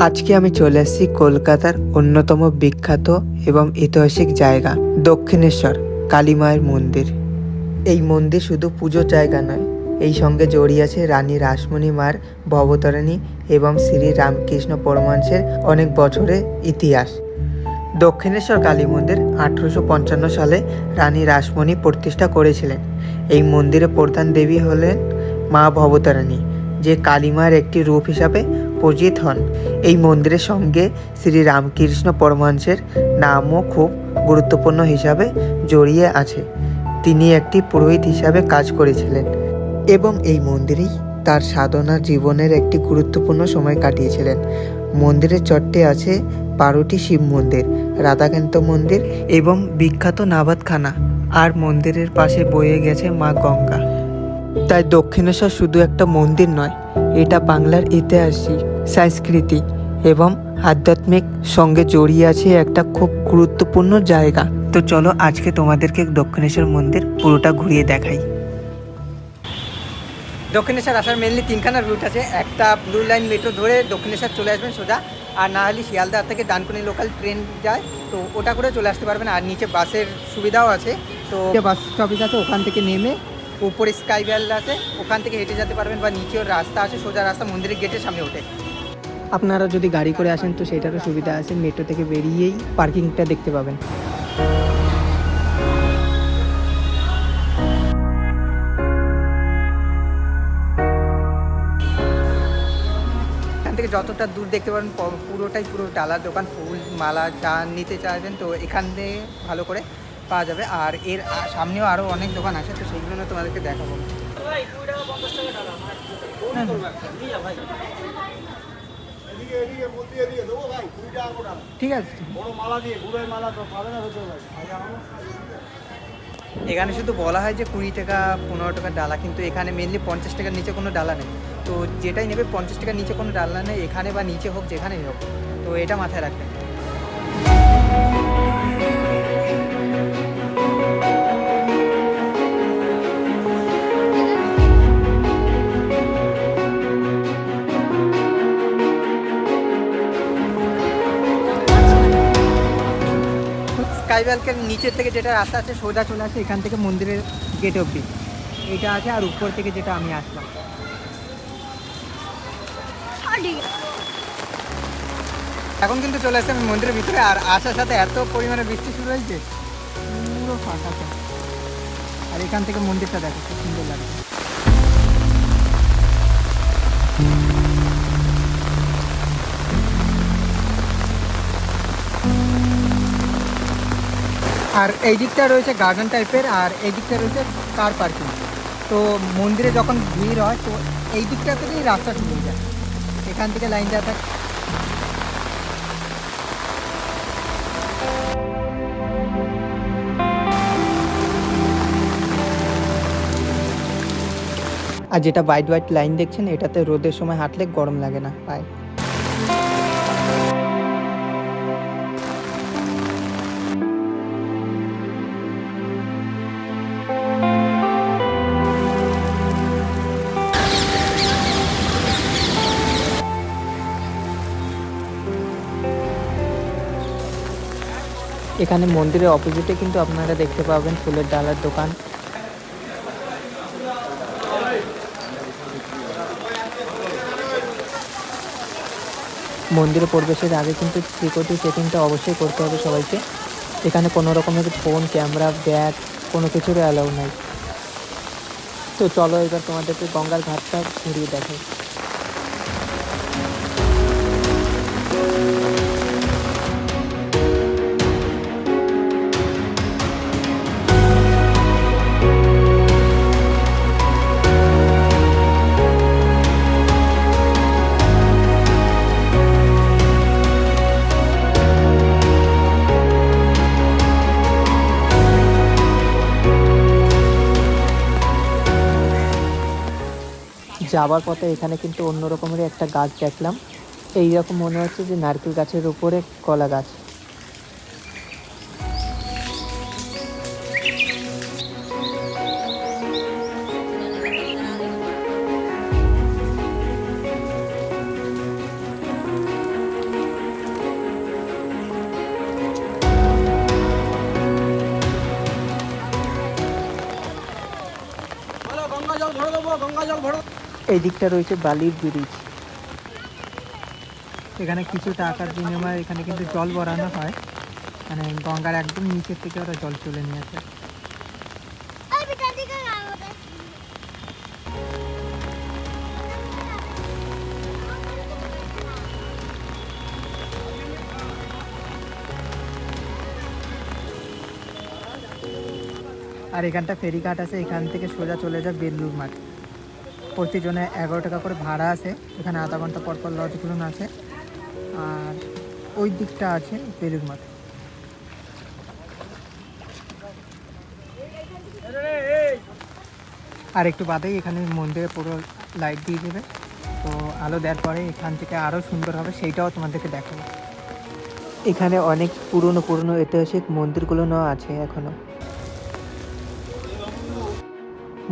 আজকে আমি চলে এসেছি কলকাতার অন্যতম বিখ্যাত এবং ঐতিহাসিক জায়গা দক্ষিণেশ্বর কালী মায়ের মন্দির। এই মন্দির শুধু পুজোর জায়গা নয়, এই সঙ্গে জড়িয়ে আছে রানী রাসমণি মার ভবতারিণী এবং শ্রী রামকৃষ্ণ পরমহংসের অনেক বছরের ইতিহাস। দক্ষিণেশ্বর কালী মন্দির 1855 সালে রানী রাসমণি প্রতিষ্ঠা করেছিলেন। এই মন্দিরের প্রধান দেবী হলেন মা ভবতারিণী, যে কালী মায়ের একটি রূপ হিসাবে পূজিত হন। এই মন্দিরের সঙ্গে শ্রী রামকৃষ্ণ পরমহংসের নামও খুব গুরুত্বপূর্ণ হিসাবে জড়িয়ে আছে। তিনি একটি পুরোহিত হিসাবে কাজ করেছিলেন এবং এই মন্দিরেই তার সাধনা জীবনের একটি গুরুত্বপূর্ণ সময় কাটিয়েছিলেন। মন্দিরের চট্টে আছে 12টি শিব মন্দির, রাধাকান্ত মন্দির এবং বিখ্যাত নাবাদখানা, আর মন্দিরের পাশে বয়ে গেছে মা গঙ্গা। তাই দক্ষিণেশ্বর শুধু একটা মন্দির নয়, এটা বাংলার ঐতিহাসিক, সংস্কৃতি এবং আধ্যাত্মিক সঙ্গে জড়িয়ে আছে একটা খুব গুরুত্বপূর্ণ জায়গা। তো চলো আজকে তোমাদেরকে দক্ষিণেশ্বর মন্দির পুরোটা ঘুরিয়ে দেখাই। দক্ষিণেশ্বর আসার মেনলি তিনখানা রুট আছে। একটা ব্লু লাইন মেট্রো ধরে দক্ষিণেশ্বর চলে আসবেন সোজা, আর না হলে শিয়ালদা থেকে ডানকুনি লোকাল ট্রেন যায়, তো ওটা করে চলে আসতে পারবেন। আর নিচে বাসের সুবিধাও আছে, তো বাস স্টপেজ আছে, ওখান থেকে নেমে উপরে স্কাই ভ্যাল আছে, ওখান থেকে হেঁটে যেতে পারবেন, বা নিচেও রাস্তা আছে, সোজা রাস্তা মন্দিরের গেটের সামনে ওঠে। আপনারা যদি গাড়ি করে আসেন তো সেটারও সুবিধা আছে, মেট্রো থেকে বেরিয়েই পার্কিংটা দেখতে পাবেন। এখান থেকে যতটা দূর দেখতে পারেন পুরোটাই পুরো ডালার দোকান, ফুল মালা যা নিতে চাইবেন তো এখান থেকে ভালো করে পাওয়া যাবে। আর এর সামনেও আরও অনেক দোকান আছে, তো সেইগুলো না তোমাদেরকে দেখাবো। ঠিক আছে, এখানে শুধু বলা হয় যে 20 টাকা 15 টাকা ডালা, কিন্তু এখানে মেনলি 50 টাকার নিচে কোনো ডালা নেই। তো যেটাই নেবে 50 টাকার নিচে কোনো ডালা নেই এখানে, বা নিচে হোক যেখানেই হোক, তো এটা মাথায় রাখবেন। স্কাই ভ্যালকের নিচের থেকে যেটা রাস্তা আছে সোজা চলে আসে এখান থেকে মন্দিরের গেট অবধি, এটা আছে। আর উপর থেকে যেটা আমি আসলাম, এখন কিন্তু চলে আসছে আমি মন্দিরের ভিতরে। আর আসার সাথে এত পরিমাণে বৃষ্টি শুরু হয়েছে, পুরো ফাঁকা। আর এখান থেকে মন্দিরটা দেখো, খুব সুন্দর লাগছে। আর এই দিকটা রয়েছে গার্ডেন টাইপের, আর এই দিকটা রয়েছে কার পার্কিং। তো মন্দিরে যখন ভিড় হয় তো এই দিকটা থেকেই রাস্তা শুরু হয়ে যায়, এখান থেকে লাইন দেওয়া থাকে। আর যেটা হোয়াইট হোয়াইট লাইন দেখছেন, এটাতে রোদের সময় হাঁটলে গরম লাগে না পায়ে। এখানে মন্দিরের অপোজিটে কিন্তু আপনারা দেখতে পাবেন ফুলের ডালার দোকান। মন্দিরে প্রবেশের আগে কিন্তু সিকিউরিটি চেকিংটা অবশ্যই করতে হবে সবাইকে। এখানে কোনো রকমের ফোন, ক্যামেরা, ব্যাগ কোনো কিছুর অ্যালাউ নাই। তো চলো এবার তোমাদেরকে গঙ্গার ঘাটটা ঘুরিয়ে দেখাই। যাওয়ার পথে এখানে কিন্তু অন্য রকমের একটা গাছ দেখলাম, এইরকম মনে হচ্ছে যে নারকেল গাছের উপরে কলা গাছ। এই দিকটা রয়েছে বালির ব্রিজ। এখানে কিছু টাকার বিনিময়ে এখানে কিন্তু জল ভরানো হয়, মানে গঙ্গার একদম নিচের থেকে ওরা জল তুলে নিয়ে আসে। আর এখানটা ফেরিঘাট আছে, এখান থেকে সোজা চলে যায় বেলুড় মাঠ। প্রতিজনে 11 টাকা করে ভাড়া আছে। এখানে আধা ঘন্টা পর পর লজগুলো আছে। আর ওই দিকটা আছে বেলুড় মাঠ। আর একটু বাদেই এখানে মন্দিরে পুরো লাইট দিয়ে দেবে, তো আলো দেওয়ার পরে এখান থেকে আরও সুন্দর হবে, সেইটাও তোমাদেরকে দেখাবো। এখানে অনেক পুরনো পুরনো ঐতিহাসিক মন্দিরগুলো আছে এখনো।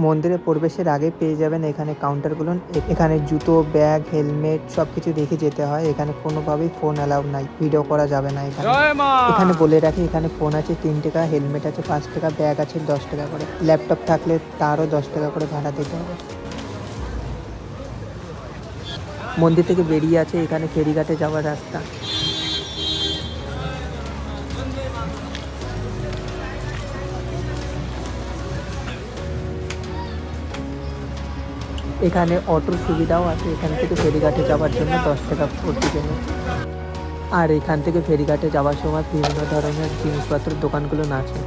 মন্দিরে প্রবেশের আগে পেয়ে যাবেন এখানে কাউন্টারগুলো। এখানে জুতো, ব্যাগ, হেলমেট সব কিছু রেখে যেতে হয়। এখানে কোনোভাবেই ফোন অ্যালাউ নাই, ভিডিও করা যাবে না এখানে। এখানে বলে রাখি, এখানে ফোন আছে 3 টাকা, হেলমেট আছে 5 টাকা, ব্যাগ আছে 10 টাকা করে, ল্যাপটপ থাকলে তারও 10 টাকা করে ভাড়া দিতে হবে। মন্দির থেকে বেরিয়ে আছে এখানে ফেরিঘাটে যাওয়ার রাস্তা। এখানে অটোর সুবিধাও আছে, এখান থেকে ফেরিঘাটে যাওয়ার জন্য 10 টাকা প্রতিজনে। আর এখান থেকে ফেরিঘাটে যাওয়ার সময় বিভিন্ন ধরনের জিনিসপত্রের দোকানগুলো আছে।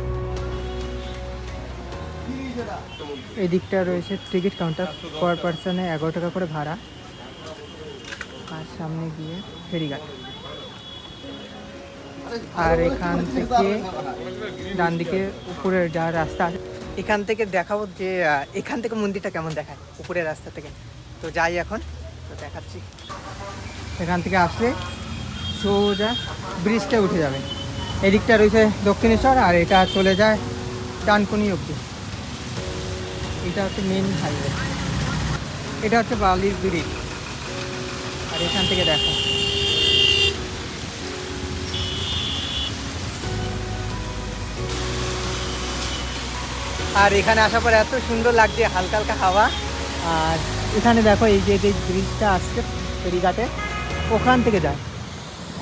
এই দিকটা রয়েছে টিকিট কাউন্টার, পার পার্সনে 11 টাকা করে ভাড়া। আর সামনে গিয়ে ফেরিঘাট। আর এখান থেকে ডান দিকে উপরের যা রাস্তা আছে, এখান থেকে দেখাবো যে এখান থেকে মন্দিরটা কেমন দেখায় উপরের রাস্তা থেকে। তো যাই এখন, তো দেখাচ্ছি। এখান থেকে আসলে সোজা ব্রিজটা উঠে যাবে। এদিকটা রয়েছে দক্ষিণেশ্বর, আর এটা চলে যায় ডানকুনি অবধি। এটা হচ্ছে মেন হাইওয়ে, এটা হচ্ছে বালির ব্রিজ। আর এখান থেকে দেখো আর এখানে আসার পর এত সুন্দর লাগছে, হালকা হালকা হাওয়া। আর এখানে দেখো এই যে ব্রিজটা আসছে ফেরিঘাটে, ওখান থেকে যায়।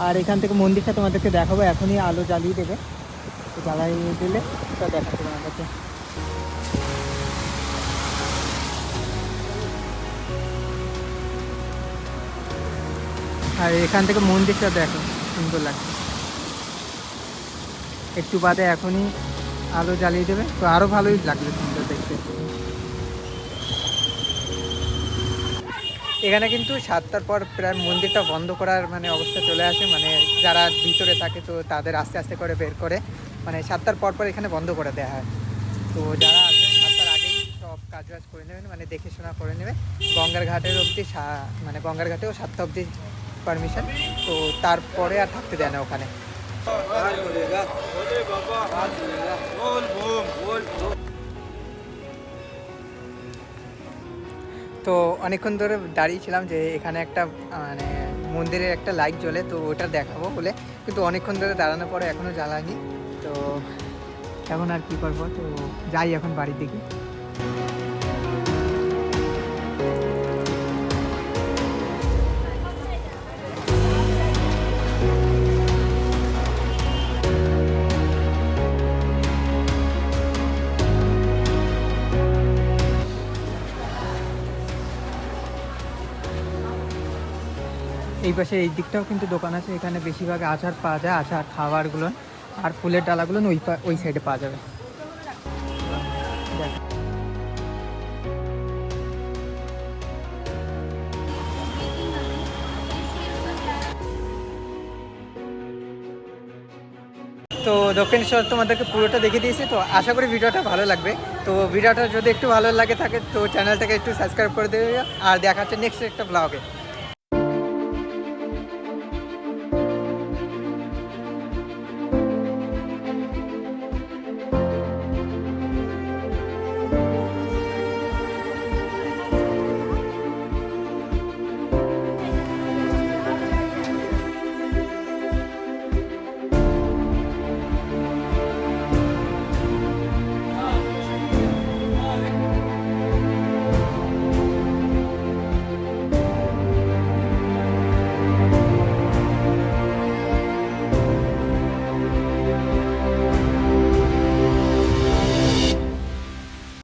আর এখান থেকে মন্দিরটা তোমাদেরকে দেখাবো, এখনই আলো জ্বালিয়ে দেবে, তো জ্বালিয়ে দিলে তা দেখাচ্ছি তোমাদেরকে। আর এখান থেকে মন্দিরটা দেখো, সুন্দর লাগছে। একটু বাদে এখনই আলো জ্বালিয়ে দেবে, তো আরও ভালোই লাগবে, সুন্দর দেখতে। এখানে কিন্তু 7টার পর প্রায় মন্দিরটা বন্ধ করার মানে অবস্থা চলে আসে, মানে যারা ভিতরে থাকে তো তাদের আস্তে আস্তে করে বের করে, মানে 7টার পর পর এখানে বন্ধ করে দেওয়া হয়। তো যারা আসবেন 7টার আগেই সব কাজবাজ করে নেবেন, মানে দেখে শোনা করে নেবে। গঙ্গার ঘাটের অবধি, মানে গঙ্গার ঘাটেও 7টা অবধি পারমিশন, তো তারপরে আর থাকতে দেয় না ওখানে। তো অনেকক্ষণ ধরে দাঁড়িয়েছিলাম যে এখানে একটা মানে মন্দিরের একটা লাইট জ্বলে, তো ওটা দেখাবো বলে, কিন্তু অনেকক্ষণ ধরে দাঁড়ানোর পরে এখনও জ্বালানি। তো এখন আর কি করবো, তো যাই এখন বাড়ির দিকে। এই পাশে এই দিকটাও কিন্তু দোকান আছে, এখানে বেশিরভাগ আচার পাওয়া যায়, আচার খাবারগুলো আর ফুলের ডালাগুলো ওই সাইডে পাওয়া যাবে। তো দক্ষিণেশ্বর তোমাদেরকে পুরোটা দেখিয়ে দিয়েছি, তো আশা করি ভিডিওটা ভালো লাগবে। তো ভিডিওটা যদি একটু ভালো লাগে থাকে তো চ্যানেলটাকে একটু সাবস্ক্রাইব করে দেবে, আর দেখা হচ্ছে নেক্সট একটা ব্লগে।